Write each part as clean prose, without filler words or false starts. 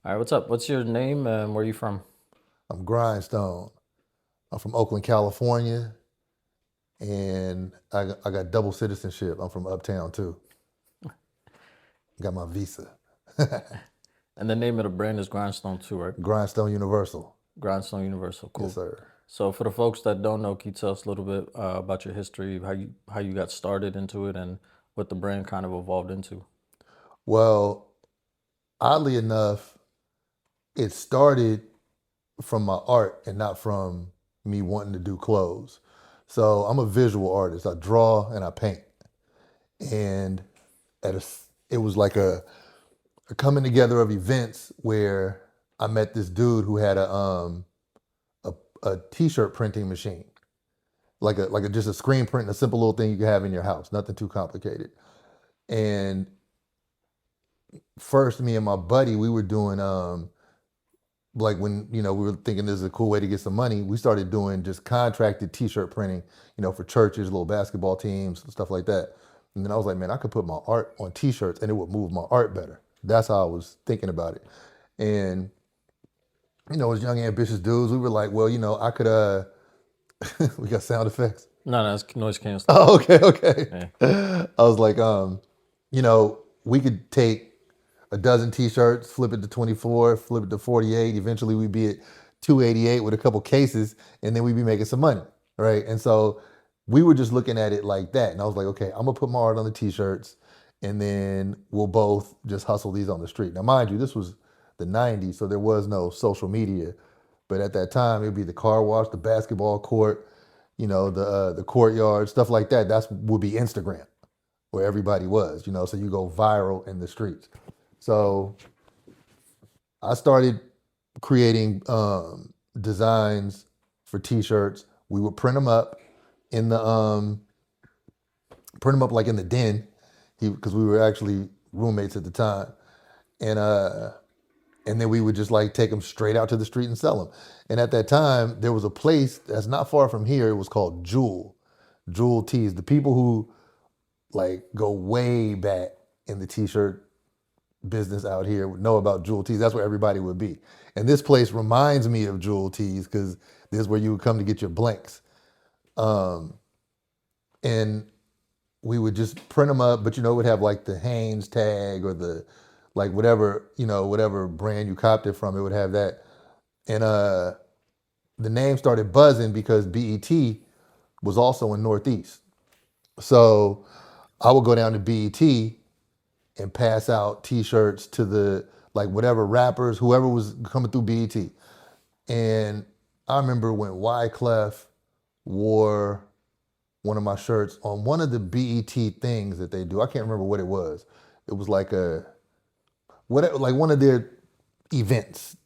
All right, what's up? What's your name and where you from? I'm Grindstone. I'm from Oakland, California, and I got double citizenship. I'm from Uptown too. Got my visa. And the name of the brand is Grindstone too, right? Grindstone Universal. Grindstone Universal. Yes, Cool. sir. So for the folks that don't know, can you tell us a little bit about your history, how you got started into it, and what the brand kind of evolved into? Well, oddly enough, it started from my art and not from me wanting to do clothes. So I'm a visual artist. I draw and I paint. And it was like a coming together of events where I met this dude who had a, a t-shirt printing machine, like a just a screen print, a simple little thing you can have in your house, nothing too complicated. And first, me and my buddy, we were doing like when we were thinking this is a cool way to get some money. We started doing just contracted t-shirt printing, for churches, little basketball teams, stuff like that. And then I was like, man, I could put my art on t-shirts and it would move my art better. That's how I was thinking about it. And as young ambitious dudes, we were like, well, I could we got sound effects. No, no, it's noise canceling. Oh, okay, okay. Yeah. I was like, we could take a dozen t-shirts, flip it to 24, flip it to 48. Eventually we'd be at 288 with a couple cases, and then we'd be making some money, right? And so we were just looking at it like that. And I was like, okay, I'm gonna put my art on the t-shirts, and then we'll both just hustle these on the street. Now, mind you, this was the 90s, so there was no social media. But at that time, it'd be the car wash, the basketball court, the courtyard, stuff like that. That's would be Instagram, where everybody was, so you go viral in the streets. So I started creating designs for T-shirts. We would print them up in the print them up like in the den, because we were actually roommates at the time, and and then we would just like take them straight out to the street and sell them. And at that time, there was a place that's not far from here. It was called Jewel Tees. The people who like go way back in the T-shirt business out here would know about Jewel Tees. That's where everybody would be. And this place reminds me of Jewel Tees because this is where you would come to get your blanks. Um, and we would just print them up, but it would have like the Hanes tag or the like whatever brand you copped it from, it would have that. And the name started buzzing because BET was also in Northeast. So I would go down to BET and pass out T-shirts to the like whatever rappers, whoever was coming through BET. And I remember when Wyclef wore one of my shirts on one of the BET things that they do. I can't remember what it was. It was like like one of their events,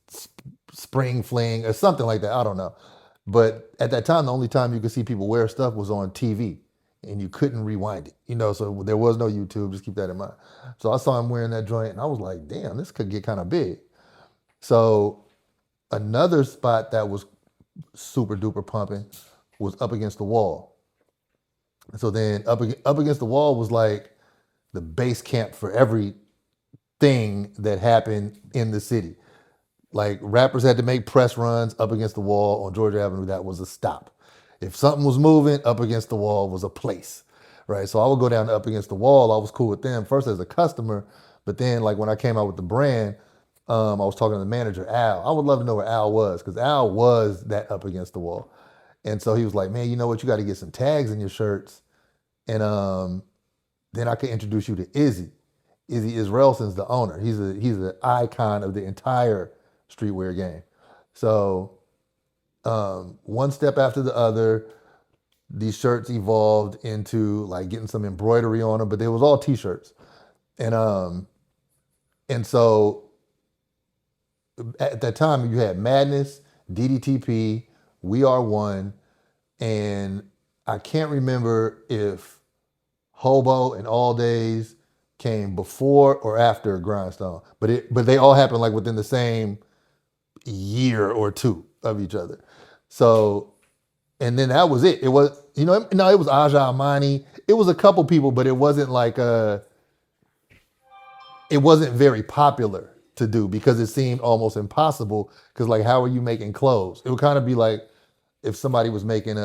spring fling or something like that. I don't know. But at that time, the only time you could see people wear stuff was on TV, and you couldn't rewind it. So there was no YouTube. Just keep that in mind. So I saw him wearing that joint, and I was like, damn, this could get kind of big. So another spot that was super duper pumping was up against the wall. So then up against the wall was like the base camp for everything that happened in the city. Like rappers had to make press runs up against the wall on Georgia Avenue. That was a stop. If something was moving, up against the wall was a place, right? So I would go down to up against the wall. I was cool with them first as a customer, but then like when I came out with the brand, I was talking to the manager, Al. I would love to know where Al was because Al was that up against the wall. And so he was like, man, you know what? You got to get some tags in your shirts. And then I could introduce you to Izzy. Izzy Israelson's the owner. He's an icon of the entire streetwear game. So one step after the other, these shirts evolved into like getting some embroidery on them, but they was all t-shirts. And so at that time you had Madness, DDTP, We Are One, and I can't remember if Hobo and All Days came before or after Grindstone, but they all happened like within the same year or two of each other. So, and then that was it. It was, no, it was Aja Amani. It was a couple people, but it wasn't like it wasn't very popular to do because it seemed almost impossible. Because like, how are you making clothes? It would kind of be like if somebody was making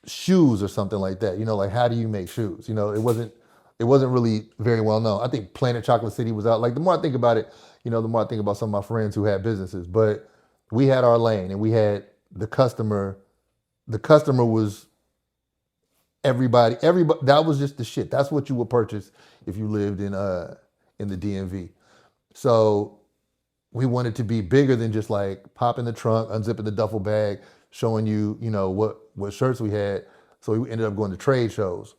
shoes or something like that. You know, like how do you make shoes? You know, it wasn't really very well known. I think Planet Chocolate City was out. Like the more I think about it, the more I think about some of my friends who had businesses. But we had our lane and we had the customer. The customer was everybody that was just the shit. That's what you would purchase if you lived in the DMV. So we wanted to be bigger than just like popping the trunk, unzipping the duffel bag, showing you, what shirts we had. So we ended up going to trade shows.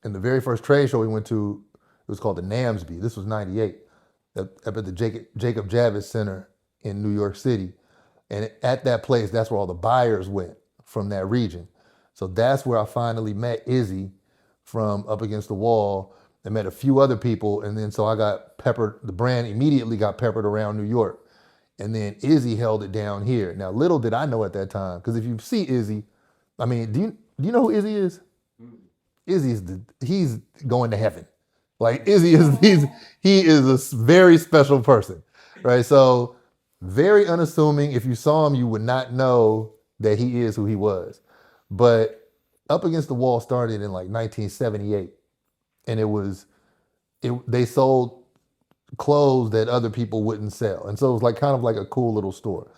And the very first trade show we went to, it was called the NAMSB. This was '98, up at the Jacob Javits Center in New York City. And at that place, that's where all the buyers went from that region. So that's where I finally met Izzy from Up Against the Wall and met a few other people. And then so I got peppered, the brand immediately got peppered around New York. And then Izzy held it down here. Now, little did I know at that time, because if you see Izzy, I mean, do you know who Izzy is? He's going to heaven. Like Izzy is he is a very special person, right? So very unassuming. If you saw him, you would not know that he is who he was. But Up Against the Wall started in like 1978, and they sold clothes that other people wouldn't sell, and so it was like kind of like a cool little store.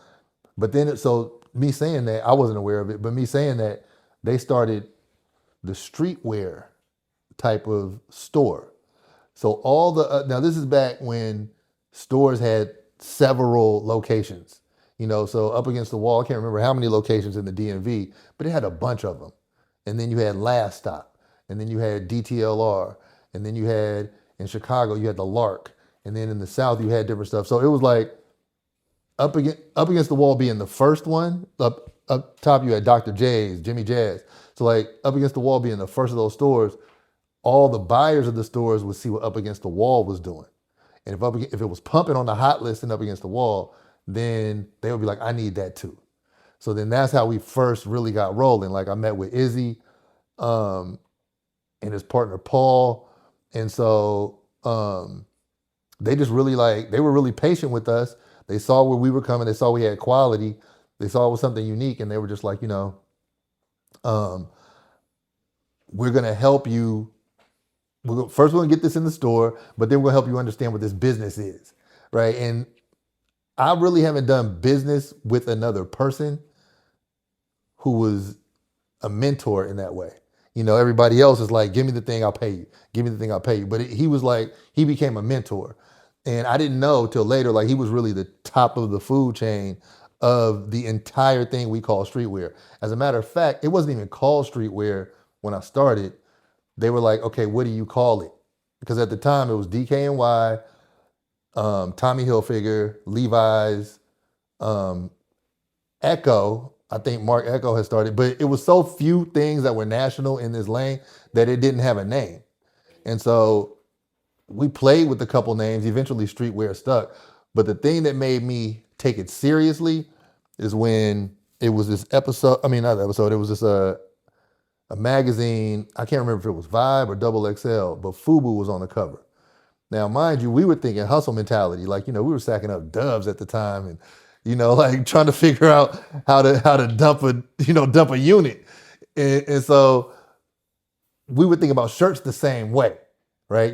But then so me saying that, I wasn't aware of it, but me saying that, they started the streetwear type of store. So all the now this is back when stores had several locations. So Up Against the Wall, I can't remember how many locations in the DMV, but it had a bunch of them. And then you had Last Stop, and then you had DTLR, and then you had in Chicago you had the Lark, and then in the South you had different stuff. So it was like Up Against the Wall being the first one. Up top you had Dr. J's, Jimmy Jazz. So like Up Against the Wall being the first of those stores, all the buyers of the stores would see what Up Against the Wall was doing. And if it was pumping on the hot list and Up Against the Wall, then they would be like, I need that too. So then that's how we first really got rolling. Like I met with Izzy um, and his partner Paul. And so they just really they were really patient with us. They saw where we were coming. They saw we had quality. They saw it was something unique. And they were just like, um, we're going to help you. First, we're going to get this in the store, but then we're going to help you understand what this business is. Right. And I really haven't done business with another person who was a mentor in that way. Everybody else is like, give me the thing, I'll pay you. Give me the thing, I'll pay you. But he was like, he became a mentor. And I didn't know till later, like he was really the top of the food chain of the entire thing we call streetwear. As a matter of fact, it wasn't even called streetwear when I started. They were like, okay, what do you call it? Because at the time it was DKNY, Tommy Hilfiger, Levi's, um, Echo. I think Mark Echo had started, but it was so few things that were national in this lane that it didn't have a name. And so we played with a couple names. Eventually, streetwear stuck. But the thing that made me take it seriously is when it was this episode. I mean, not episode. It was just a magazine. I can't remember if it was Vibe or Double XL, but FUBU was on the cover. Now, mind you, we were thinking hustle mentality. Like, we were sacking up doves at the time and, like trying to figure out how to dump a unit. And so we would think about shirts the same way, right?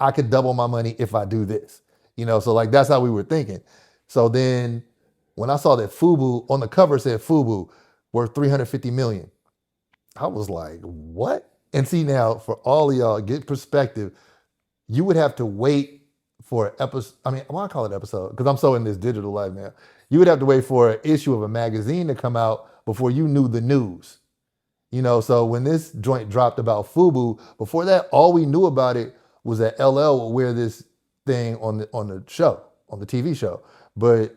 I could double my money if I do this. So like that's how we were thinking. So then when I saw that FUBU on the cover said FUBU worth 350 million, I was like, what? And see now, for all of y'all, get perspective, you would have to wait for an episode. I mean, why I call it episode? Because I'm so in this digital life now. You would have to wait for an issue of a magazine to come out before you knew the news. So when this joint dropped about FUBU, before that, all we knew about it was that LL would wear this thing on the show, on the TV show. But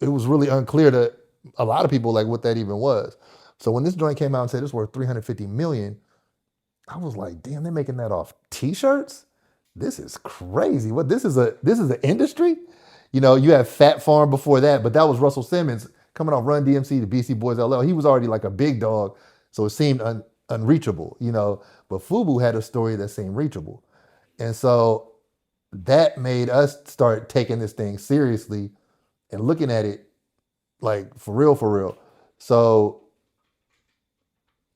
it was really unclear to a lot of people like what that even was. So when this joint came out and said it's worth 350 million, I was like, damn, they're making that off t-shirts? This is crazy. What this is an industry? You had Fat Farm before that, but that was Russell Simmons coming off Run DMC to BC Boys LL. He was already like a big dog, so it seemed unreachable, But FUBU had a story that seemed reachable. And so that made us start taking this thing seriously and looking at it like for real, for real. So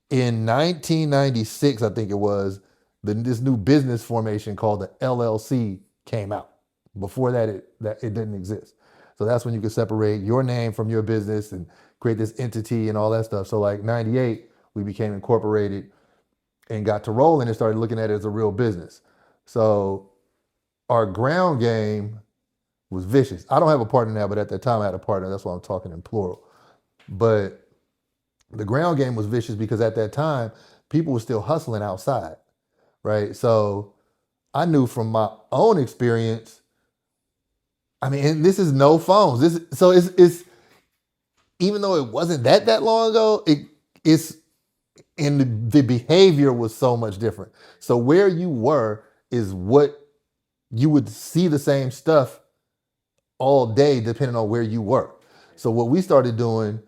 in 1996, I think it was, this new business formation called the LLC came out. Before that, it didn't exist. So that's when you could separate your name from your business and create this entity and all that stuff. So like 98, we became incorporated and got to rolling and started looking at it as a real business. So our ground game was vicious. I don't have a partner now, but at that time I had a partner. That's why I'm talking in plural. But the ground game was vicious because at that time people were still hustling outside, right? So I knew from my own experience. I mean, and this is no phones. It's even though it wasn't that long ago, it's and the behavior was so much different. So where you were is what you would see the same stuff all day, depending on where you were. So what we started doing,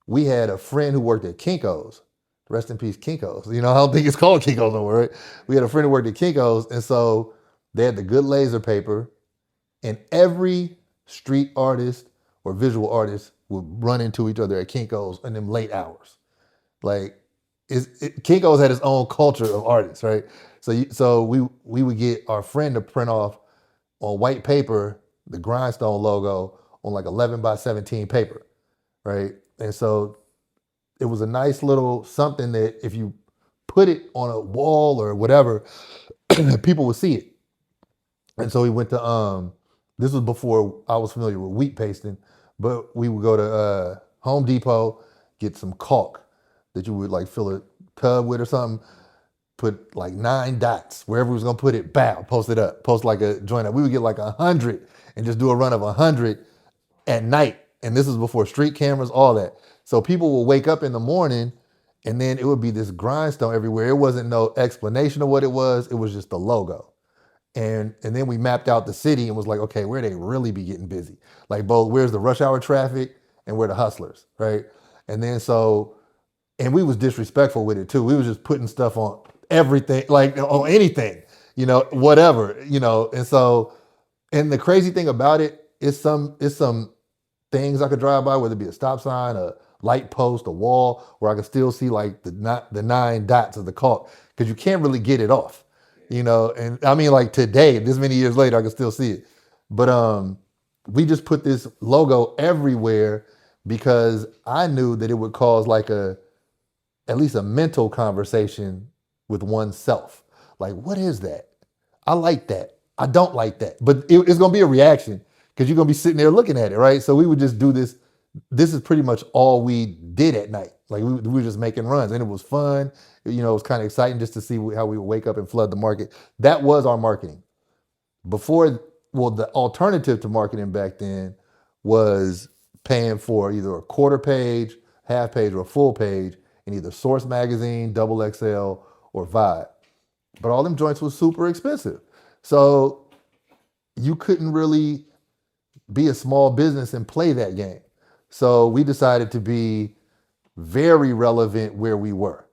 we had a friend who worked at Kinko's. Rest in peace, Kinko's. You know, I don't think it's called Kinko's no more, right? We had a friend who worked at Kinko's, and so they had the good laser paper, and every street artist or visual artist would run into each other at Kinko's in them late hours. Like, Kinko's had its own culture of artists, right? So we would get our friend to print off on white paper the Grindstone logo on like 11 by 17 paper, right? And so it was a nice little something that if you put it on a wall or whatever, people would see it. And so we went to this was before I was familiar with wheat pasting, but we would go to Home Depot, get some caulk that you would like fill a tub with or something, put like 9 dots wherever we was gonna put it, bow, post it up, post like a joint up. We would get like 100 and just do a run of 100 at night. And this was before street cameras, all that. So people will wake up in the morning and then it would be this grindstone everywhere. It wasn't no explanation of what it was just the logo. And then we mapped out the city and was like, okay, where they really be getting busy? Like both where's the rush hour traffic and where the hustlers, right? And then so, and we was disrespectful with it too. We was just putting stuff on everything, like on anything, whatever, And so, and the crazy thing about it is some things I could drive by, whether it be a stop sign, a light post, a wall, where I could still see like the 9 dots of the caulk because you can't really get it off, And I mean, like today, this many years later, I can still see it. But we just put this logo everywhere because I knew that it would cause like at least a mental conversation with oneself. Like, what is that? I like that. I don't like that. But it's going to be a reaction because you're going to be sitting there looking at it, right? So we would just do this. This is pretty much all we did at night. Like we were just making runs and it was fun. It was kind of exciting just to see how we would wake up and flood the market. That was our marketing. Before, well, the alternative to marketing back then was paying for either a quarter page, half page, or a full page in either Source Magazine, Double XL, or Vibe. But all them joints was super expensive. So you couldn't really be a small business and play that game. So we decided to be very relevant where we were,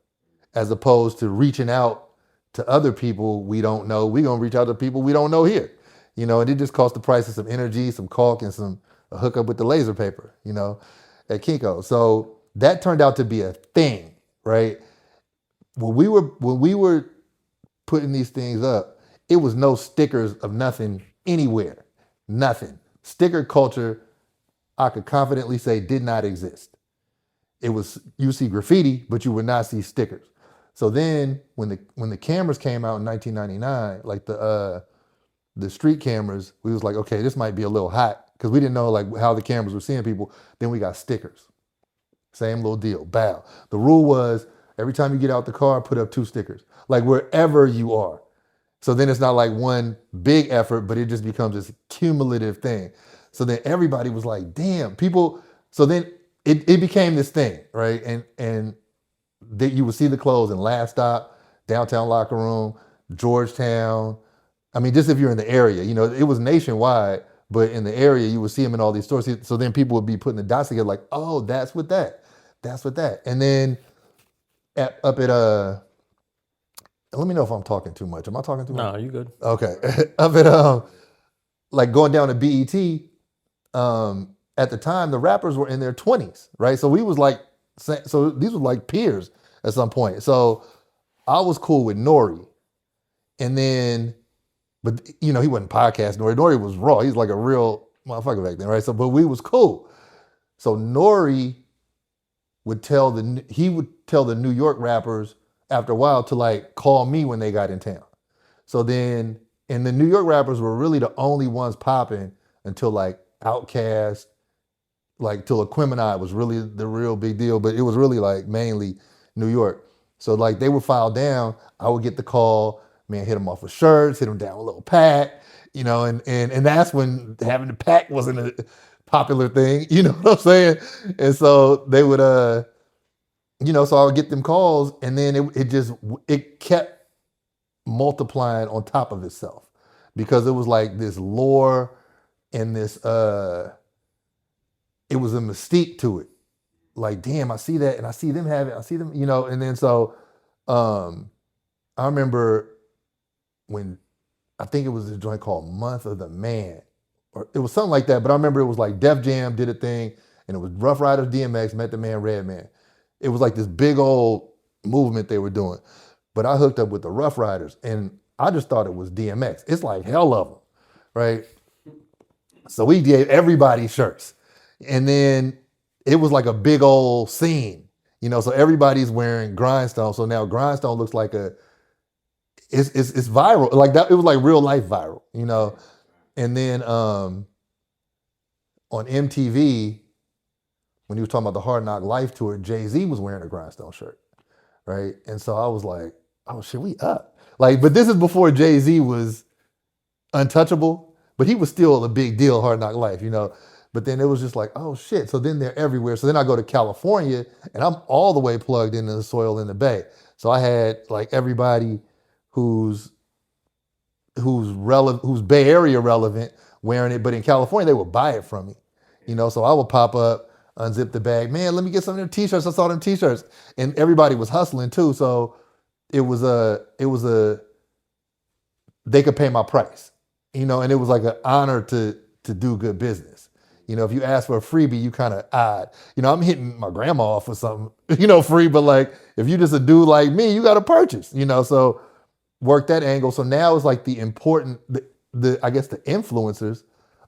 as opposed to reaching out to other people we don't know. We're gonna reach out to people we don't know here. And it just cost the price of some energy, some caulk, and a hookup with the laser paper, at Kinko. So that turned out to be a thing, right? When we were putting these things up, it was no stickers of nothing anywhere. Nothing. Sticker culture, I could confidently say, did not exist. It was, you see graffiti, but you would not see stickers. So then when the cameras came out in 1999, like the street cameras, we was like, okay, this might be a little hot because we didn't know like how the cameras were seeing people. Then we got stickers. Same little deal. Bow. The rule was every time you get out the car, put up 2 stickers, like wherever you are. So then it's not like one big effort, but it just becomes this cumulative thing. So then everybody was like, damn, people. So then it became this thing, right? And that you would see the clothes in Last Stop, Downtown Locker Room, Georgetown. I mean, just if you're in the area, it was nationwide, but in the area, you would see them in all these stores. So then people would be putting the dots together like, oh, that's what that. That's what that. And then up at let me know if I'm talking too much. Am I talking too much? No, you good. Okay. Of it, like going down to BET, at the time the rappers were in their 20s, right? So we was like, so these were like peers at some point. So I was cool with Nori, and then, but you know, he wasn't podcast Nori. Nori was raw. He's like a real motherfucker back then, right? So, but we was cool. So Nori he would tell the New York rappers after a while to like call me when they got in town. So then, and the New York rappers were really the only ones popping until like Outkast, like till Aquemini was really the real big deal. But it was really like mainly New York. So like they would file down, I would get the call, man, hit them off with shirts, hit them down with a little pack, you know, and that's when having the pack wasn't a popular thing, you know what I'm saying? And so they would you know, so I would get them calls, and then it kept multiplying on top of itself because it was like this lore and this it was a mystique to it. Like, damn, I see that and I see them have it, I see them, you know, and then so um I remember when I think it was a joint called Month of the Man, or it was something like that. But I remember it was like Def Jam did a thing, and it was Rough Riders DMX met the man Redman. It was like this big old movement they were doing. But I hooked up with the Rough Riders, and I just thought it was DMX. It's like hell of them, right? So we gave everybody shirts, and then it was like a big old scene, you know. So everybody's wearing Grindstone. So now Grindstone looks like it's viral like that. It was like real life viral, you know. And then on MTV, when he was talking about the Hard Knock Life tour, Jay-Z was wearing a Grindstone shirt, right? And so I was like, oh shit, we up. Like, but this is before Jay-Z was untouchable, but he was still a big deal, Hard Knock Life, you know. But then it was just like, oh shit. So then they're everywhere. So then I go to California, and I'm all the way plugged into the soil in the Bay. So I had like everybody who's relevant, who's Bay Area relevant, wearing it. But in California, they would buy it from me, you know. So I would pop up, unzip the bag, man. Let me get some of them T-shirts. I saw them T-shirts, and everybody was hustling too. So it was a they could pay my price, you know, and it was like an honor to do good business. You know, if you ask for a freebie, you kind of odd. You know, I'm hitting my grandma off for something, you know, free. But like, if you just a dude like me, you got to purchase, you know. So work that angle. So now it's like the important, the I guess the influencers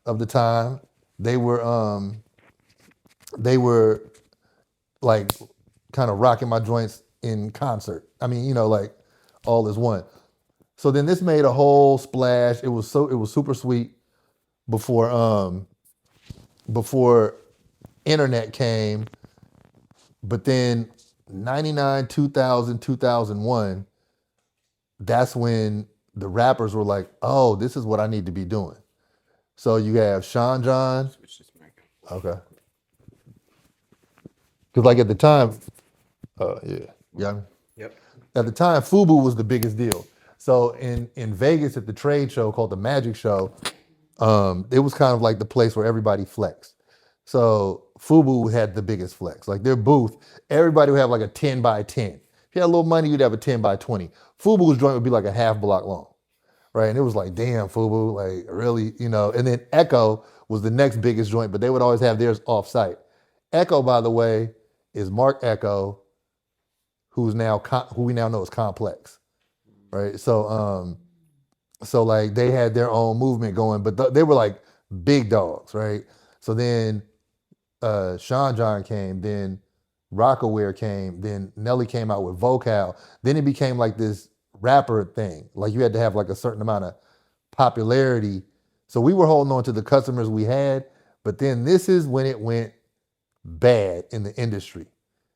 of the time, they were like kind of rocking my joints in concert. I mean, you know, like all is one. So then this made a whole splash. It was super sweet before internet came, but then 99, 2000, 2001, that's when the rappers were like, oh, this is what I need to be doing. So you have Sean John. Okay. Because like at the time, yeah, yeah. Yep. At the time, FUBU was the biggest deal. So in Vegas at the trade show called the Magic Show, it was kind of like the place where everybody flexed. So FUBU had the biggest flex. Like their booth, everybody would have like a 10 by 10. If you had a little money, you'd have a 10 by 20. FUBU's joint would be like a half block long, right? And it was like, damn, FUBU, like really, you know. And then Echo was the next biggest joint, but they would always have theirs off site. Echo, by the way, is Mark Echo, who we now know as Complex, right? So like they had their own movement going, but they were like big dogs, right? So then Sean John came, then Rockaware came, then Nelly came out with Vocal. Then it became like this rapper thing. Like you had to have like a certain amount of popularity. So we were holding on to the customers we had, but then this is when it went bad in the industry.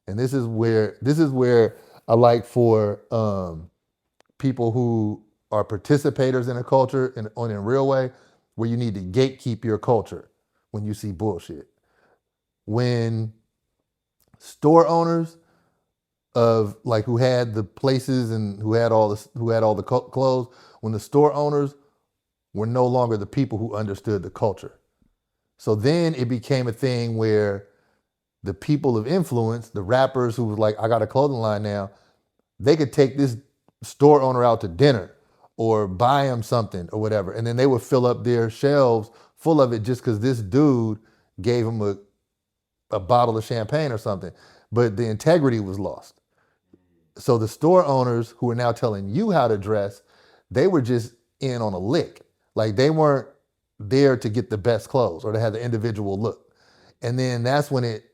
And this is where I like for people who are participators in a culture in a real way, where you need to gatekeep your culture when you see bullshit. When store owners of like who had the places and who had all the clothes, when the store owners were no longer the people who understood the culture. So then it became a thing where the people of influence, the rappers who was like, I got a clothing line now, they could take this store owner out to dinner or buy him something or whatever. And then they would fill up their shelves full of it just because this dude gave him a bottle of champagne or something. But the integrity was lost. So the store owners who are now telling you how to dress, they were just in on a lick. Like they weren't there to get the best clothes or to have the individual look. And then that's when it,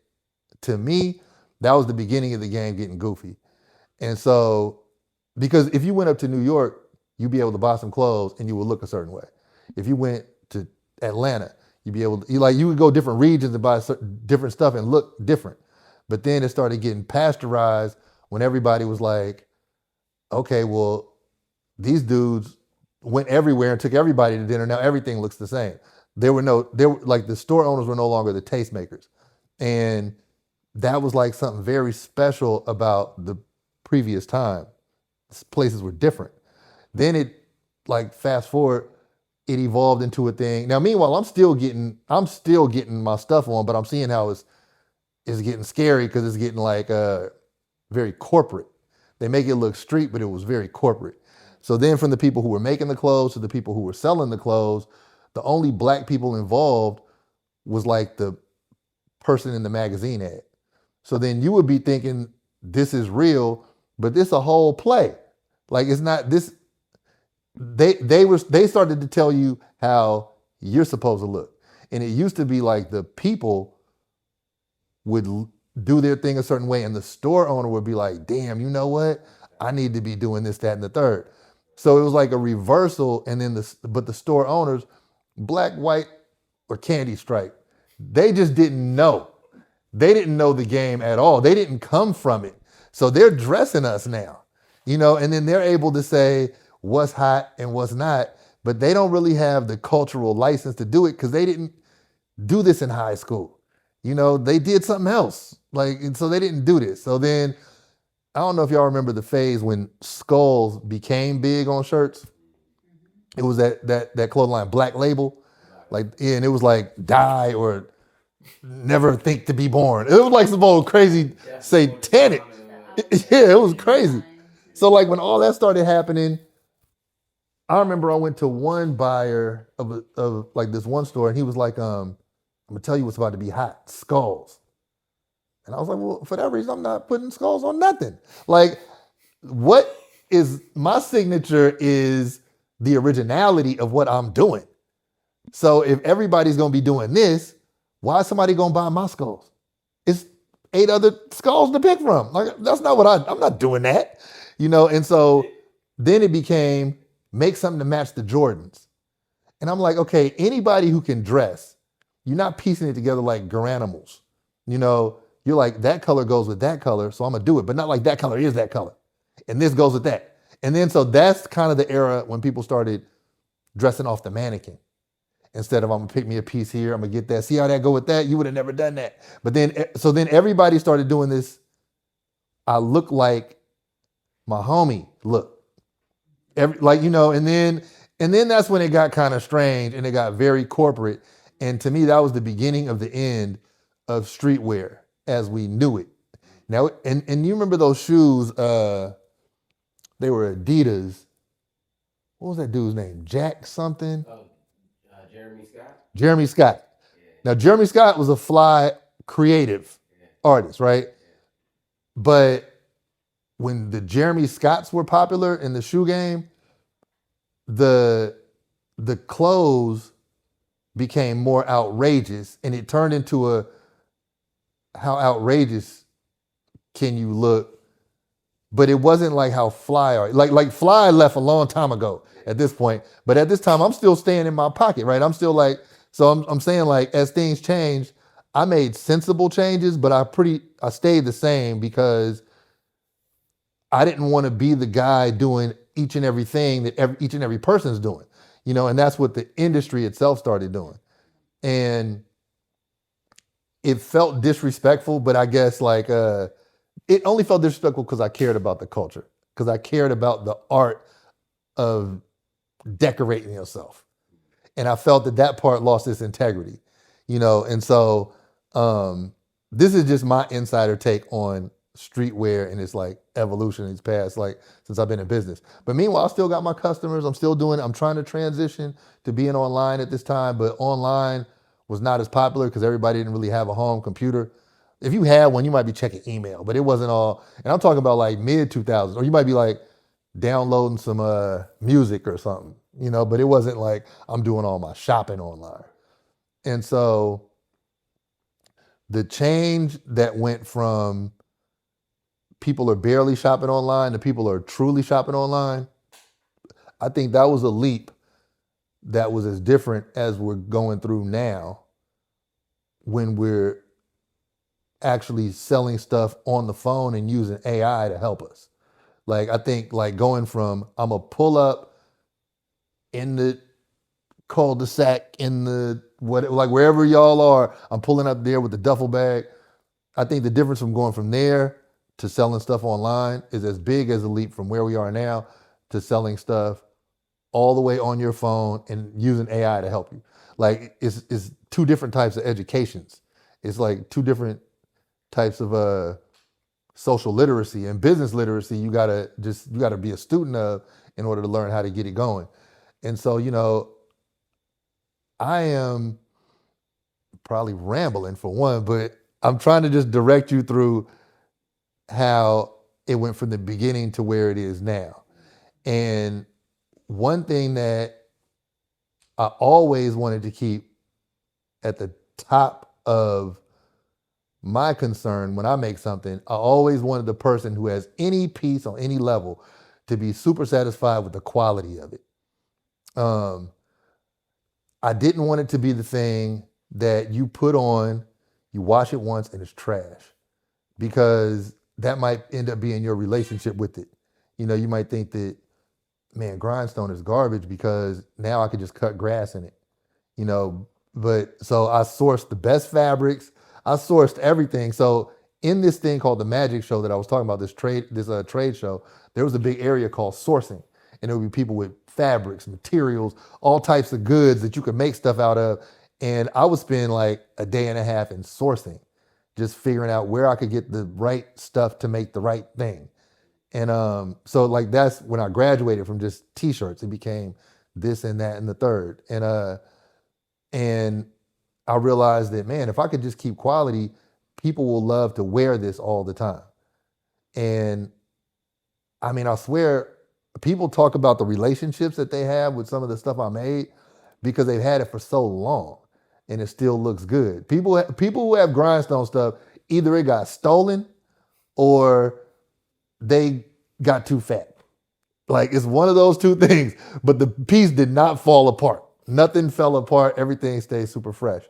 to me, that was the beginning of the game getting goofy. And so, because if you went up to New York, you'd be able to buy some clothes and you would look a certain way. If you went to Atlanta, you'd be able to, you would go different regions and buy different stuff and look different. But then it started getting pasteurized when everybody was like, okay, well, these dudes went everywhere and took everybody to dinner. Now everything looks the same. Like the store owners were no longer the tastemakers. And that was like something very special about the previous time. Places were different. Then it, like, fast forward, it evolved into a thing. Now, meanwhile, I'm still getting my stuff on, but I'm seeing how it's getting scary because it's getting like very corporate. They make it look street, but it was very corporate. So then from the people who were making the clothes to the people who were selling the clothes, the only black people involved was like the person in the magazine ad. So then you would be thinking this is real, but this a whole play. Like it's not this. They started to tell you how you're supposed to look, and it used to be like the people would do their thing a certain way, and the store owner would be like, "Damn, you know what? I need to be doing this, that, and the third." So it was like a reversal, and then but the store owners, black, white, or candy stripe, they just didn't know. They didn't know the game at all. They didn't come from it. So they're dressing us now, and then they're able to say what's hot and what's not, but they don't really have the cultural license to do it because they didn't do this in high school. They did something else. And so they didn't do this. So then I don't know if y'all remember the phase when skulls became big on shirts. It was that clothing line, Black Label. And it was like die or never think to be born. It was like some old crazy satanic. Yeah, it was crazy. So like when all that started happening, I remember I went to one buyer of like this one store, and he was like, I'm gonna tell you what's about to be hot, skulls. And I was like, well, for that reason, I'm not putting skulls on nothing. Like, what is my signature is the originality of what I'm doing. So if everybody's gonna be doing this, why is somebody gonna buy my skulls? It's 8 other skulls to pick from. Like, that's not what I'm not doing that. And so then it became make something to match the Jordans. And I'm like, okay, anybody who can dress, you're not piecing it together like Garanimals. You're like, that color goes with that color, so I'm gonna do it, but not like that color is that color. And this goes with that. And then so that's kind of the era when people started dressing off the mannequin. Instead of I'm gonna pick me a piece here, I'm gonna get that. See how that go with that? You would have never done that. But then everybody started doing this. I look like my homie look. And then that's when it got kind of strange and it got very corporate. And to me, that was the beginning of the end of streetwear as we knew it. Now, and you remember those shoes, they were Adidas. What was that dude's name? Jack something? Jeremy Scott. Jeremy Scott. Yeah. Now, Jeremy Scott was a fly creative artist, right? But when the Jeremy Scotts were popular in the shoe game, the clothes became more outrageous, and it turned into how outrageous can you look? But it wasn't like how Fly are. Like Fly left a long time ago at this point. But at this time, I'm still staying in my pocket, right? I'm still like, so I'm saying like as things changed, I made sensible changes, but I stayed the same because I didn't want to be the guy doing each and everything that each and every person's doing, and that's what the industry itself started doing. And it felt disrespectful, but I guess like it only felt disrespectful because I cared about the culture, because I cared about the art of decorating yourself. And I felt that part lost its integrity, and so this is just my insider take on streetwear and its like evolution in its past, like since I've been in business. But meanwhile, I still got my customers. I'm trying to transition to being online at this time, but online was not as popular because everybody didn't really have a home computer. If you had one, you might be checking email, but it wasn't all. And I'm talking about like mid 2000s, or you might be like downloading some music or something, but it wasn't like I'm doing all my shopping online. And so the change that went from people are barely shopping online to people are truly shopping online, I think that was a leap that was as different as we're going through now when we're actually selling stuff on the phone and using AI to help us. Like I think like going from I'm gonna pull up in the cul-de-sac in the what like wherever y'all are, I'm pulling up there with the duffel bag. I think the difference from going from there to selling stuff online is as big as a leap from where we are now to selling stuff all the way on your phone and using AI to help you. Like it's two different types of educations. It's like two different types of social literacy and business literacy. You gotta be a student of in order to learn how to get it going. And so I am probably rambling for one, but I'm trying to just direct you through how it went from the beginning to where it is now. And one thing that I always wanted to keep at the top of my concern when I make something, I always wanted the person who has any piece on any level to be super satisfied with the quality of it. I didn't want it to be the thing that you put on, you wash it once and it's trash, because that might end up being your relationship with it. You might think that, man, grindstone is garbage because now I could just cut grass in it, but so I sourced the best fabrics, I sourced everything. So in this thing called the Magic Show that I was talking about, this trade show, there was a big area called sourcing, and there would be people with fabrics, materials, all types of goods that you could make stuff out of. And I would spend like a day and a half in sourcing, just figuring out where I could get the right stuff to make the right thing. And so like that's when I graduated from just t-shirts. It became this and that and the third. And I realized that, man, if I could just keep quality, people will love to wear this all the time. And I mean, I swear, people talk about the relationships that they have with some of the stuff I made because they've had it for so long and it still looks good. People who have grindstone stuff, either it got stolen or they got too fat. Like it's one of those two things, but the piece did not fall apart. Nothing fell apart. Everything stayed super fresh.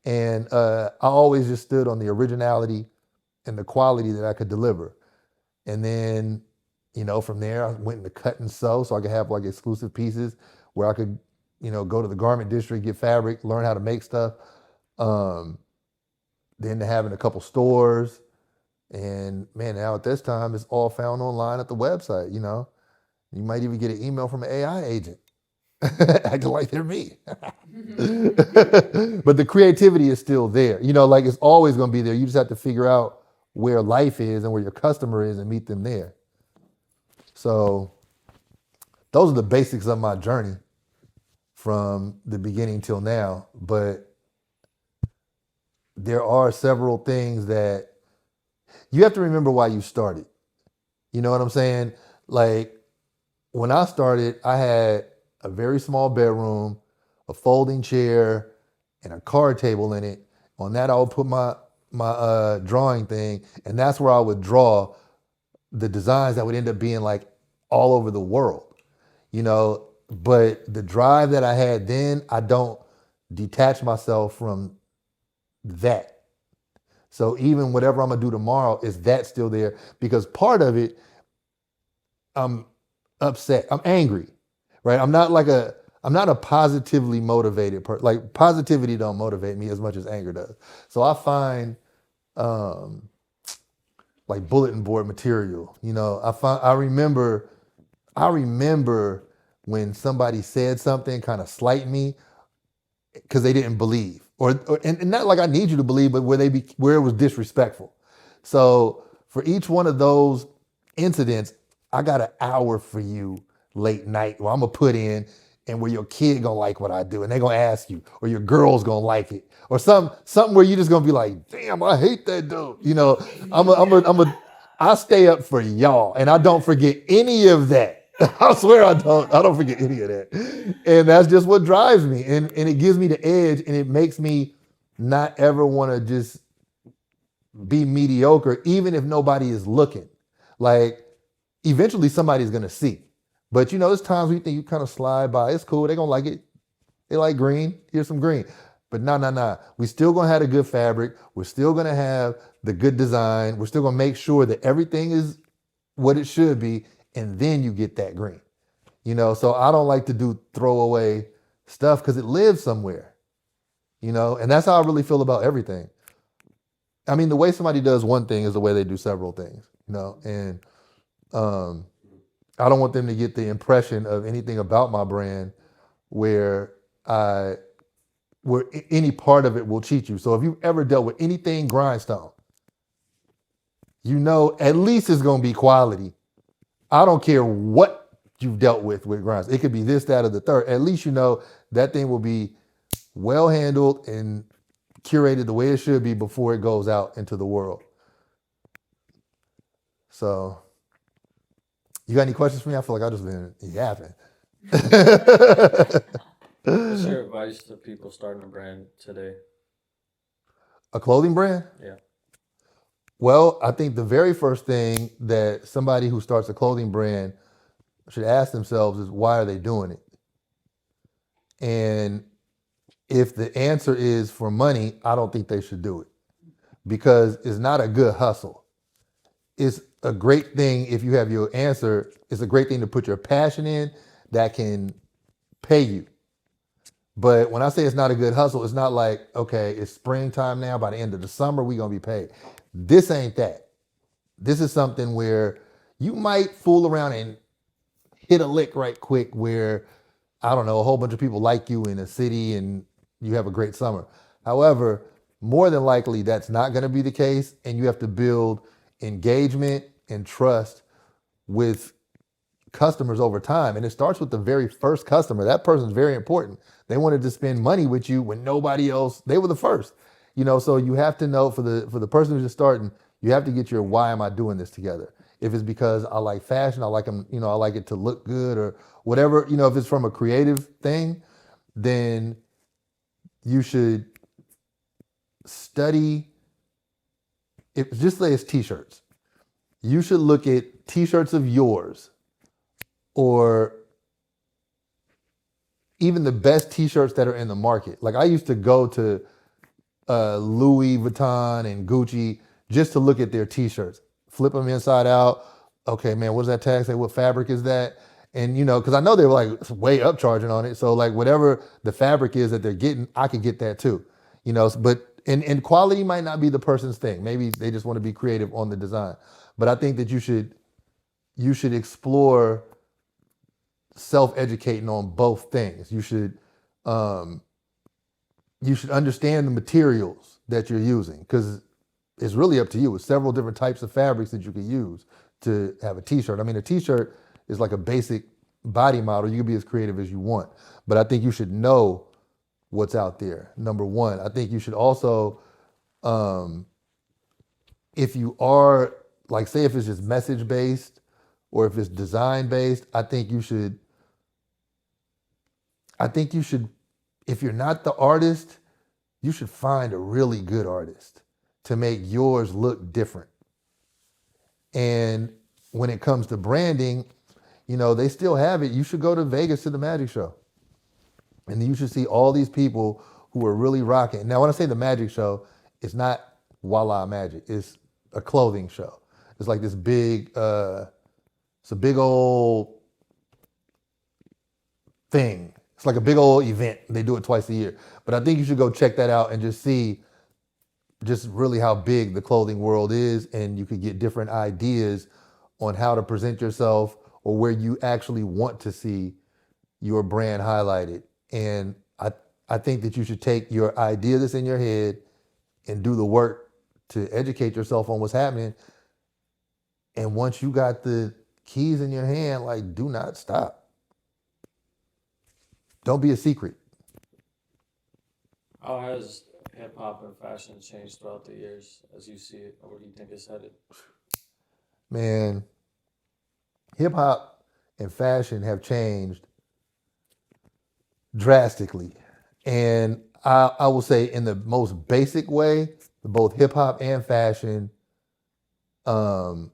And I always just stood on the originality and the quality that I could deliver. And then, from there, I went into cut and sew so I could have like exclusive pieces where I could, go to the garment district, get fabric, learn how to make stuff. Then to having a couple stores. And man, now at this time, it's all found online at the website, You might even get an email from an AI agent acting like they're me. But the creativity is still there. Like it's always going to be there. You just have to figure out where life is and where your customer is and meet them there. So those are the basics of my journey from the beginning till now. But there are several things that you have to remember why you started. You know what I'm saying? Like when I started, I had a very small bedroom, a folding chair, and a card table in it. On that, I would put my drawing thing, and that's where I would draw the designs that would end up being like all over the world, But the drive that I had then, I don't detach myself from that. So even whatever I'm gonna do tomorrow, is that still there? Because part of it, I'm upset, I'm angry, right? I'm not a positively motivated person. Like positivity don't motivate me as much as anger does. So I find like bulletin board material. I remember when somebody said something kind of slight me because they didn't believe, or and not like I need you to believe, but where it was disrespectful. So For each one of those incidents, I got an hour for you late night where I'm gonna put in and where your kid gonna like what I do and they gonna ask you, or your girl's gonna like it, or something where you just gonna be like, damn, I hate that dude. I stay up for y'all and I don't forget any of that. I swear I don't forget any of that. And that's just what drives me. And it gives me the edge and it makes me not ever want to just be mediocre, even if nobody is looking. Like, eventually somebody's gonna see. But there's times where you think you kind of slide by. It's cool. They're gonna like it. They like green. Here's some green. But nah. We still gonna have a good fabric. We're still gonna have the good design. We're still gonna make sure that everything is what it should be, and then you get that green. So I don't like to do throwaway stuff because it lives somewhere. And that's how I really feel about everything. I mean, the way somebody does one thing is the way they do several things. And I don't want them to get the impression of anything about my brand where any part of it will cheat you. So if you've ever dealt with anything grindstone, at least it's going to be quality. I don't care what you've dealt with grindstone. It could be this, that, or the third. At least that thing will be well handled and curated the way it should be before it goes out into the world. So, you got any questions for me? I feel like I've just been yapping. What's your advice to people starting a brand today? A clothing brand? Yeah. Well, I think the very first thing that somebody who starts a clothing brand should ask themselves is, why are they doing it? And if the answer is for money, I don't think they should do it, because it's not a good hustle. It's a great thing if you have your answer. It's a great thing to put your passion in that can pay you. But when I say it's not a good hustle, it's not like, okay, it's springtime now. By the end of the summer, we're going to be paid. This ain't that. This is something where you might fool around and hit a lick right quick where, I don't know, a whole bunch of people like you in a city and you have a great summer. However, more than likely, that's not going to be the case. And you have to build engagement and trust with customers over time. And it starts with the very first customer. That person's very important. They wanted to spend money with you when nobody else, they were the first. So you have to know, for the person who's just starting, you have to get your why am I doing this together. If it's because I like fashion, I like them, I like it to look good or whatever, if it's from a creative thing, then you should study. Just say it's t-shirts. You should look at t-shirts of yours, or even the best t-shirts that are in the market. Like, I used to go to Louis Vuitton and Gucci just to look at their t-shirts, flip them inside out. Okay, man, what does that tag say? What fabric is that? And because I know they were like way upcharging on it. So like whatever the fabric is that they're getting, I could get that too. But and quality might not be the person's thing. Maybe they just want to be creative on the design. But I think that you should explore self-educating on both things. You should understand the materials that you're using, because it's really up to you. It's several different types of fabrics that you can use to have a t-shirt. I mean, a t-shirt is like a basic body model. You can be as creative as you want, but I think you should know what's out there. Number one, I think you should also, if you are, like, say if it's just message based or if it's design based, I think you should, if you're not the artist, you should find a really good artist to make yours look different. And when it comes to branding, they still have it. You should go to Vegas to the magic show. And you should see all these people who are really rocking. Now, when I say the magic show, it's not Voila Magic. It's a clothing show. It's like this big, it's a big old thing. It's like a big old event. They do it twice a year. But I think you should go check that out and just see just really how big the clothing world is. And you could get different ideas on how to present yourself or where you actually want to see your brand highlighted. And I think that you should take your idea that's in your head and do the work to educate yourself on what's happening. And once you got the keys in your hand, like, do not stop. Don't be a secret. How has hip hop and fashion changed throughout the years as you see it? Or where do you think it's headed? Man, hip hop and fashion have changed drastically. And I will say, in the most basic way, both hip hop and fashion were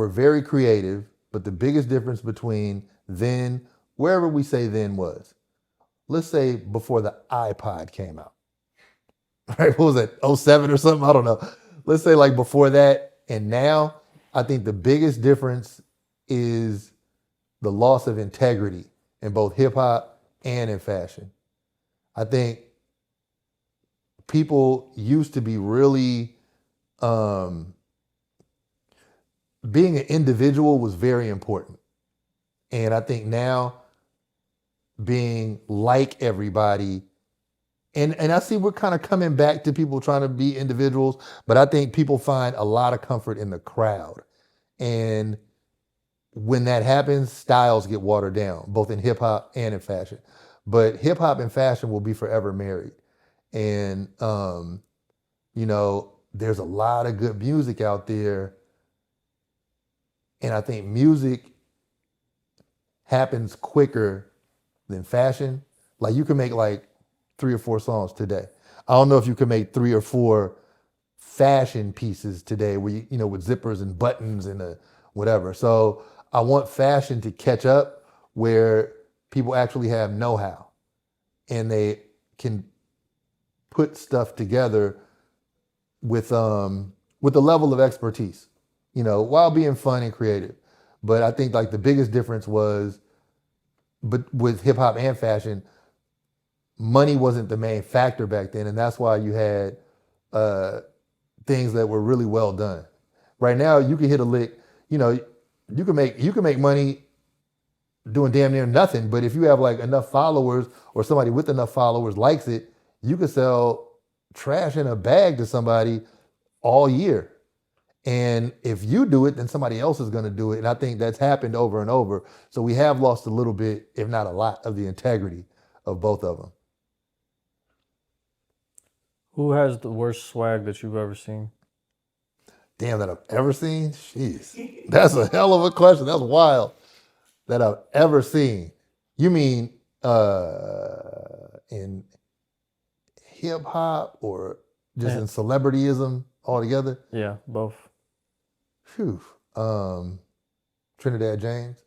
very creative. But the biggest difference between then, wherever we say then was, let's say before the iPod came out, right? What was it, '07 or something? I don't know. Let's say like before that and now, I think the biggest difference is the loss of integrity in both hip hop and in fashion. I think people used to be really, being an individual was very important. And I think now being like everybody, and I see we're kind of coming back to people trying to be individuals, but I think people find a lot of comfort in the crowd. And when that happens, styles get watered down, both in hip hop and in fashion. But hip hop and fashion will be forever married. And, there's a lot of good music out there. And I think music happens quicker than fashion. Like, you can make like 3 or 4 songs today. I don't know if you can make 3 or 4 fashion pieces today where with zippers and buttons and whatever. So I want fashion to catch up where people actually have know-how and they can put stuff together with a level of expertise, while being fun and creative. But I think like the biggest difference was, but with hip hop and fashion, money wasn't the main factor back then, and that's why you had things that were really well done. Right now, you can hit a lick. You can make money doing damn near nothing. But if you have like enough followers, or somebody with enough followers likes it, you can sell trash in a bag to somebody all year. And if you do it, then somebody else is going to do it. And I think that's happened over and over. So we have lost a little bit, if not a lot, of the integrity of both of them. Who has the worst swag that you've ever seen? Damn, that I've ever seen? Jeez. That's a hell of a question. That's wild. That I've ever seen. You mean in hip hop or just in celebrityism altogether? Yeah, both. Phew. Trinidad James.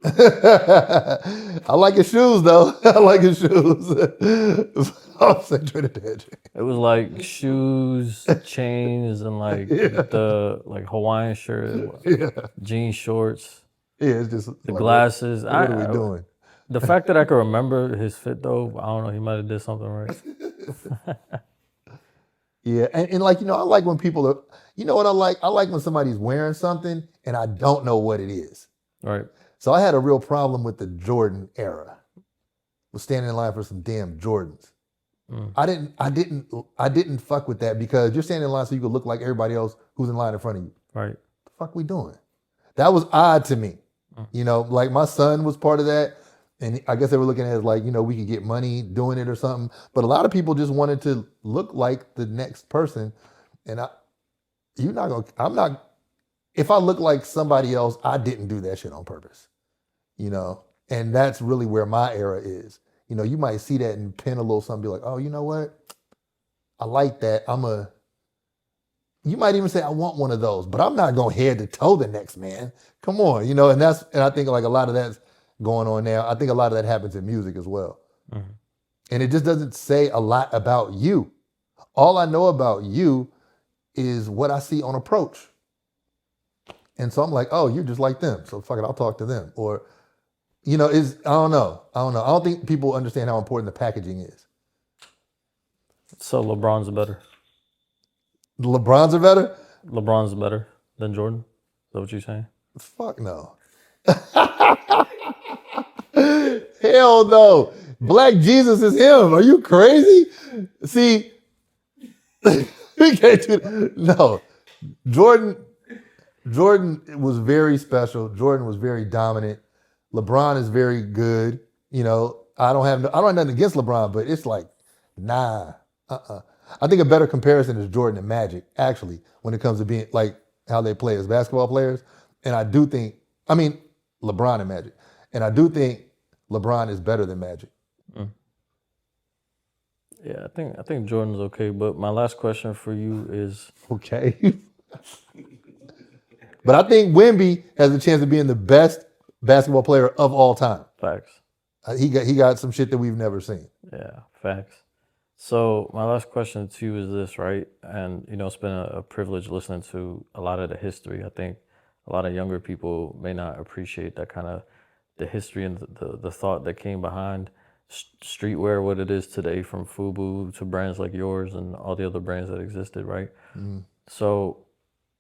I like his shoes though. I like his shoes. I'll say Trinidad James. It was like shoes, chains, and like the Hawaiian shirt, jean shorts. Yeah, it's just the glasses. What are we doing? The fact that I can remember his fit though, I don't know. He might have did something right. Yeah, and I like when people are. You know what I like? I like when somebody's wearing something and I don't know what it is. Right. So I had a real problem with the Jordan era. Was standing in line for some damn Jordans. I didn't fuck with that because you're standing in line so you could look like everybody else who's in line in front of you. Right. The fuck we doing? That was odd to me. Like my son was part of that. And I guess they were looking at it like, we could get money doing it or something. But a lot of people just wanted to look like the next person. And if I look like somebody else, I didn't do that shit on purpose. And that's really where my era is. You might see that and pin a little something, be like, oh, you know what? I like that. You might even say, I want one of those, but I'm not going head to toe the next man. Come on, and I think like a lot of that's going on now. I think a lot of that happens in music as well. Mm-hmm. And it just doesn't say a lot about you. All I know about you is what I see on approach. And so I'm like, oh, you're just like them. So fuck it, I'll talk to them. Or, I don't know. I don't think people understand how important the packaging is. So LeBron's better. LeBron's are better? LeBron's better than Jordan? Is that what you're saying? Fuck no. Hell no. Black Jesus is him. Are you crazy? See, we can't do that. No. Jordan Jordan was very special. Jordan was very dominant. LeBron is very good. You know, I don't have nothing against LeBron, but it's like, nah, I think a better comparison is Jordan and Magic, actually, when it comes to being like how they play as basketball players. And I do think, I mean, LeBron and Magic, and I do think LeBron is better than Magic. Yeah, I think Jordan's okay. But my last question for you is, Okay. But I think Wemby has a chance of being the best basketball player of all time. facts. He got some shit that we've never seen. Yeah, facts. So my last question to you is this, right? And you know, it's been a privilege listening to a lot of the history. I think a lot of younger people may not appreciate that kind of the history and the thought that came behind streetwear, what it is today, from FUBU to brands like yours and all the other brands that existed, right? So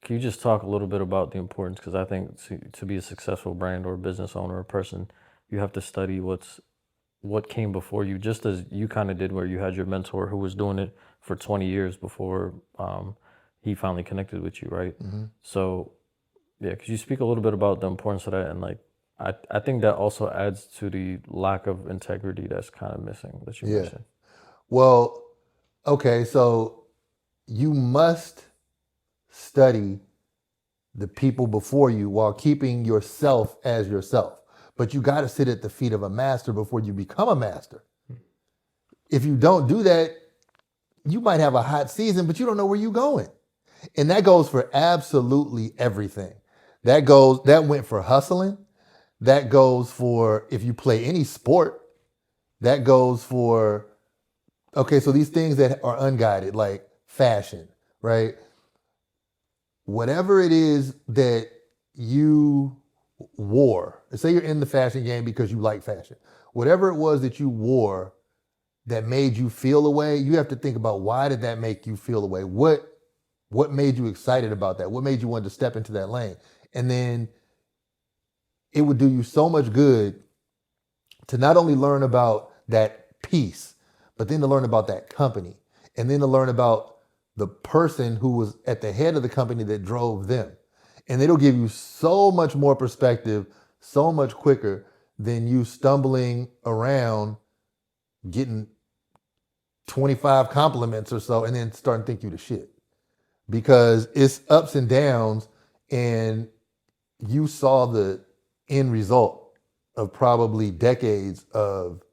can you just talk a little bit about the importance? Because I think to be a successful brand or business owner or person, you have to study what came before you, just as you kind of did, where you had your mentor who was doing it for 20 years before he finally connected with you, right? So, yeah, could you speak a little bit about the importance of that? And like, I think that also adds to the lack of integrity that's kind of missing that you Yeah. mentioned. Well, okay, so you must study the people before you while keeping yourself as yourself. But you got to sit at the feet of a master before you become a master. If you don't do that, you might have a hot season, but you don't know where you're going. And that goes for absolutely everything. That went for hustling. That goes for if you play any sport. That goes for, okay, so these things that are unguided, like fashion, right? Whatever it is that you wore, say you're in the fashion game because you like fashion, whatever it was that you wore that made you feel a way, you have to think about, why did that make you feel a way? What made you excited about that? What made you want to step into that lane? And then it would do you so much good to not only learn about that piece, but then to learn about that company, and then to learn about the person who was at the head of the company that drove them. And it'll give you so much more perspective, so much quicker than you stumbling around getting 25 compliments or so and then starting to think you the shit. Because it's ups and downs, and you saw the end result of probably decades of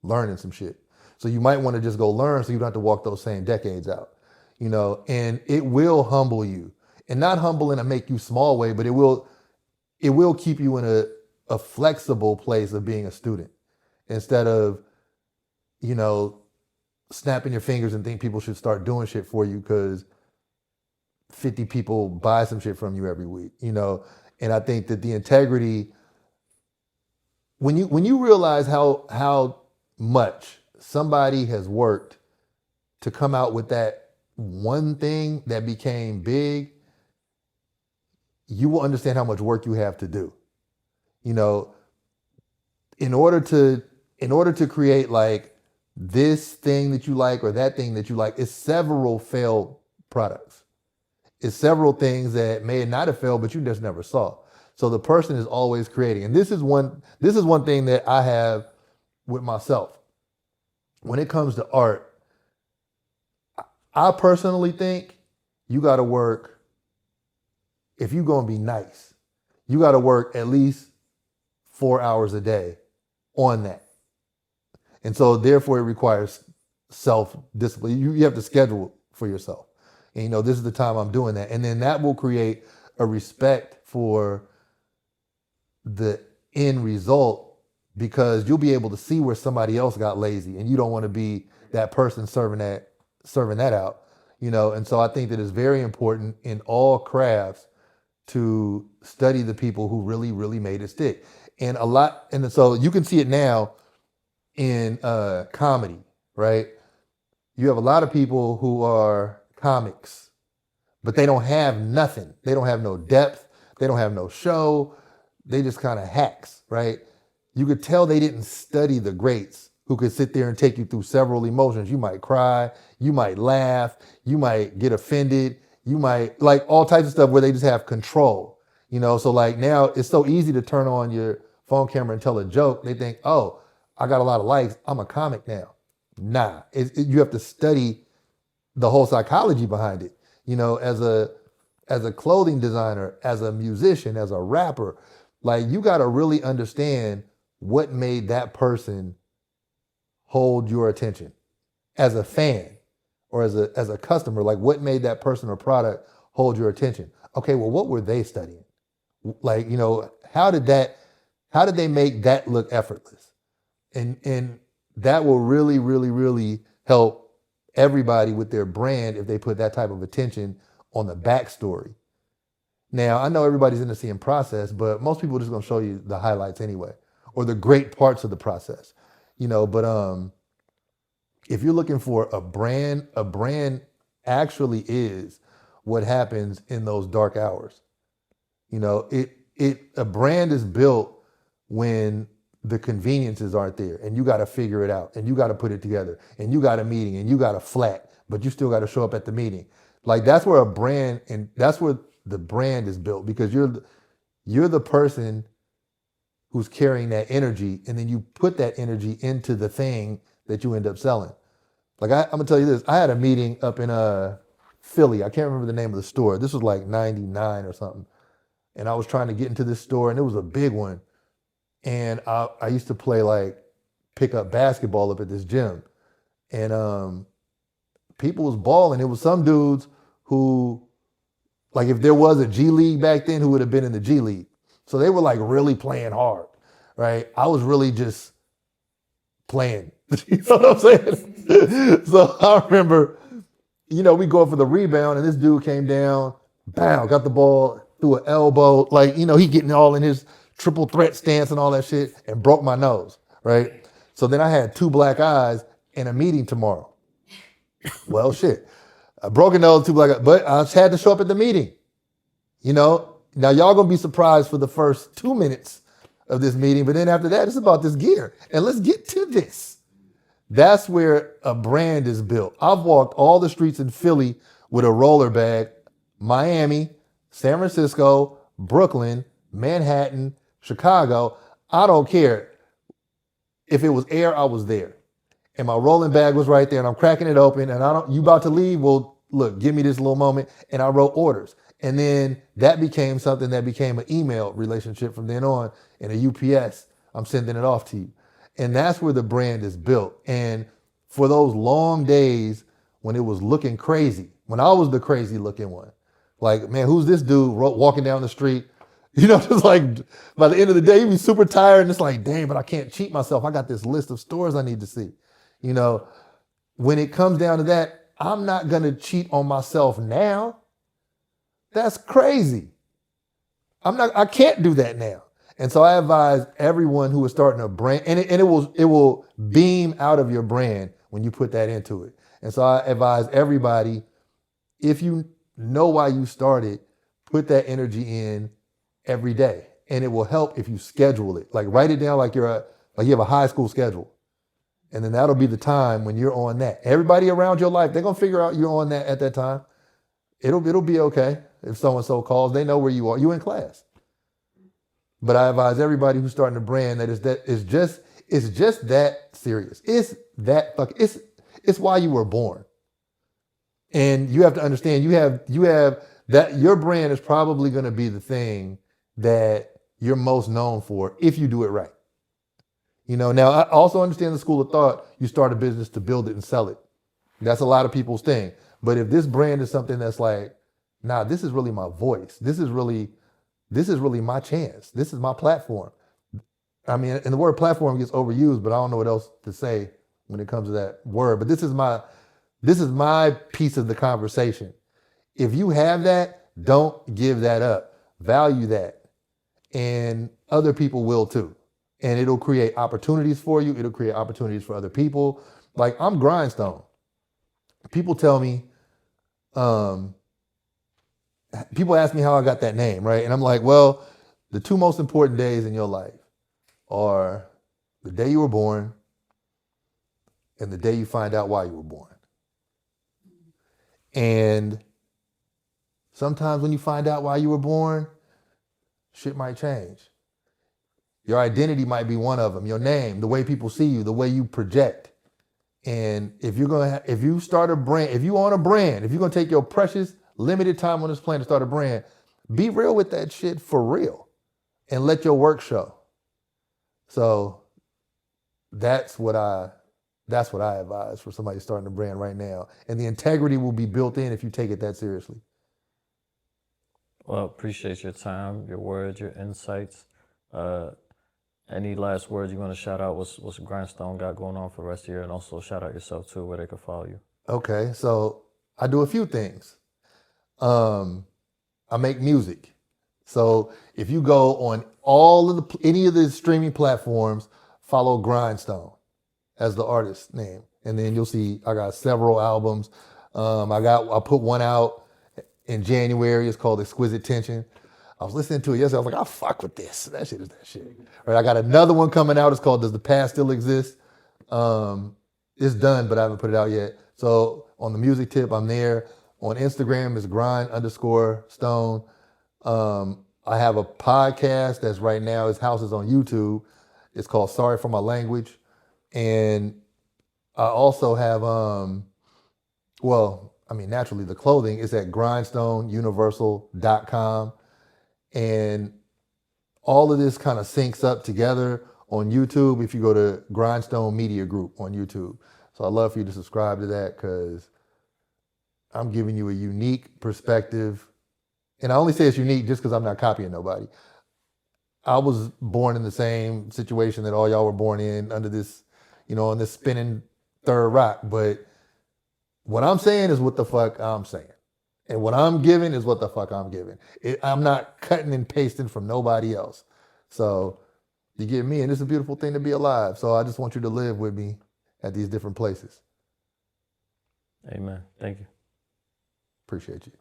learning some shit. So you might want to just go learn so you don't have to walk those same decades out. You know, and it will humble you. And not humble in a make you small way, but it will keep you in a flexible place of being a student, instead of, you know, snapping your fingers and think people should start doing shit for you because 50 people buy some shit from you every week, you know. And I think that the integrity, when you realize how much somebody has worked to come out with that one thing that became big, you will understand how much work you have to do. You know, in order to create like this thing that you like or that thing that you like, it's several failed products. It's several things that may not have failed, but you just never saw. So the person is always creating. And this is one thing that I have with myself. When it comes to art, I personally think you got to work, if you're going to be nice, you got to work at least 4 hours a day on that. And so therefore it requires self-discipline. You have to schedule for yourself. And you know, this is the time I'm doing that. And then that will create a respect for the end result, because you'll be able to see where somebody else got lazy and you don't want to be that person serving that out, you know. And so I think that it's very important in all crafts to study the people who really, really made it stick. And so you can see it now in comedy, right? You have a lot of people who are comics, but they don't have nothing. They don't have no depth. They don't have no show. They just kind of hacks, right? You could tell they didn't study the greats who could sit there and take you through several emotions. You might cry, you might laugh, you might get offended, you might like all types of stuff where they just have control. So like now it's so easy to turn on your phone camera and tell a joke. They think, oh, I got a lot of likes, I'm a comic now. Nah, you have to study the whole psychology behind it. As a clothing designer, as a musician, as a rapper, like you got to really understand what made that person hold your attention as a fan or as a customer. Like what made that person or product hold your attention? Okay, well, what were they studying? Like, how did they make that look effortless? And that will really, really, really help everybody with their brand if they put that type of attention on the backstory. Now, I know everybody's in the same process, but most people are just gonna show you the highlights anyway, or the great parts of the process. But if you're looking for a brand actually is what happens in those dark hours. A brand is built when the conveniences aren't there and you got to figure it out and you got to put it together and you got a meeting and you got a flat, but you still got to show up at the meeting. Like that's where the brand is built because you're the person who's carrying that energy and then you put that energy into the thing that you end up selling. Like I'm gonna tell you this, I had a meeting up in Philly. I can't remember the name of the store. This was like 99 or something. And I was trying to get into this store and it was a big one. And I used to play like pick up basketball up at this gym. And people was balling. It was some dudes who, like if there was a G League back then, who would have been in the G League. So they were like really playing hard, right? I was really just playing. You know what I'm saying? So I remember, we go for the rebound and this dude came down, bam, got the ball, threw an elbow, like, he getting all in his triple threat stance and all that shit and broke my nose, right? So then I had 2 black eyes and a meeting tomorrow. Well, shit. A broken nose, 2 black eyes, but I just had to show up at the meeting. Now y'all gonna be surprised for the first 2 minutes of this meeting, but then after that, it's about this gear. And let's get to this. That's where a brand is built. I've walked all the streets in Philly with a roller bag, Miami, San Francisco, Brooklyn, Manhattan, Chicago. I don't care. If it was air, I was there. And my rolling bag was right there and I'm cracking it open and you about to leave? Well, look, give me this little moment. And I wrote orders. And then that became something that became an email relationship from then on and a UPS. I'm sending it off to you. And that's where the brand is built. And for those long days when it was looking crazy, when I was the crazy looking one, like, man, who's this dude walking down the street? Just like by the end of the day, you be super tired and it's like, dang, but I can't cheat myself. I got this list of stores I need to see. When it comes down to that, I'm not going to cheat on myself now. That's crazy. I can't do that now. And so I advise everyone who is starting a brand, and it will beam out of your brand when you put that into it. And so I advise everybody, if you know why you started, put that energy in every day. And it will help if you schedule it. Like write it down like you have a high school schedule. And then that'll be the time when you're on that. Everybody around your life, they're gonna figure out you're on that at that time. It'll be okay. If so-and-so calls, they know where you are. You in class. But I advise everybody who's starting a brand that it's just that serious. It's why you were born. And you have to understand you have that your brand is probably going to be the thing that you're most known for if you do it right. Now I also understand the school of thought, you start a business to build it and sell it. That's a lot of people's thing. But if this brand is something that's like, nah, this is really my voice. This is really my chance. This is my platform. I mean, and the word platform gets overused, but I don't know what else to say when it comes to that word. But this is my piece of the conversation. If you have that, don't give that up. Value that. And other people will too. And it'll create opportunities for you. It'll create opportunities for other people. Like I'm Grindstone. People tell me, people ask me how I got that name, right? And I'm like, well, the 2 most important days in your life are the day you were born and the day you find out why you were born. And sometimes when you find out why you were born, shit might change. Your identity might be one of them. Your name, the way people see you, the way you project. And if you start a brand, if you own a brand, if you're gonna take your precious limited time on this planet to start a brand, be real with that shit for real, and let your work show. So that's what I advise for somebody starting a brand right now. And the integrity will be built in if you take it that seriously. Well, appreciate your time, your words, your insights. Any last words you want to shout out? What's Grindstone got going on for the rest of the year, and also shout out yourself too, where they can follow you. Okay, so I do a few things. I make music. So if you go on any of the streaming platforms, follow Grindstone as the artist name, and then you'll see I got several albums. I put one out in January. It's called Exquisite Tension. I was listening to it yesterday. I was like, I fuck with this. That shit is that shit. All right, I got another one coming out. It's called Does the Past Still Exist? It's done, but I haven't put it out yet. So on the music tip, I'm there. On Instagram, it's grind_stone. I have a podcast that's right now, his house is on YouTube. It's called Sorry for My Language. And I also have, naturally the clothing is at grindstoneuniversal.com. And all of this kind of syncs up together on YouTube if you go to Grindstone Media Group on YouTube. So I'd love for you to subscribe to that, because I'm giving you a unique perspective. And I only say it's unique just because I'm not copying nobody. I was born in the same situation that all y'all were born in, under this, on this spinning third rock. But what I'm saying is what the fuck I'm saying. And what I'm giving is what the fuck I'm giving. I'm not cutting and pasting from nobody else. So you get me, and it's a beautiful thing to be alive. So I just want you to live with me at these different places. Amen. Thank you. Appreciate you.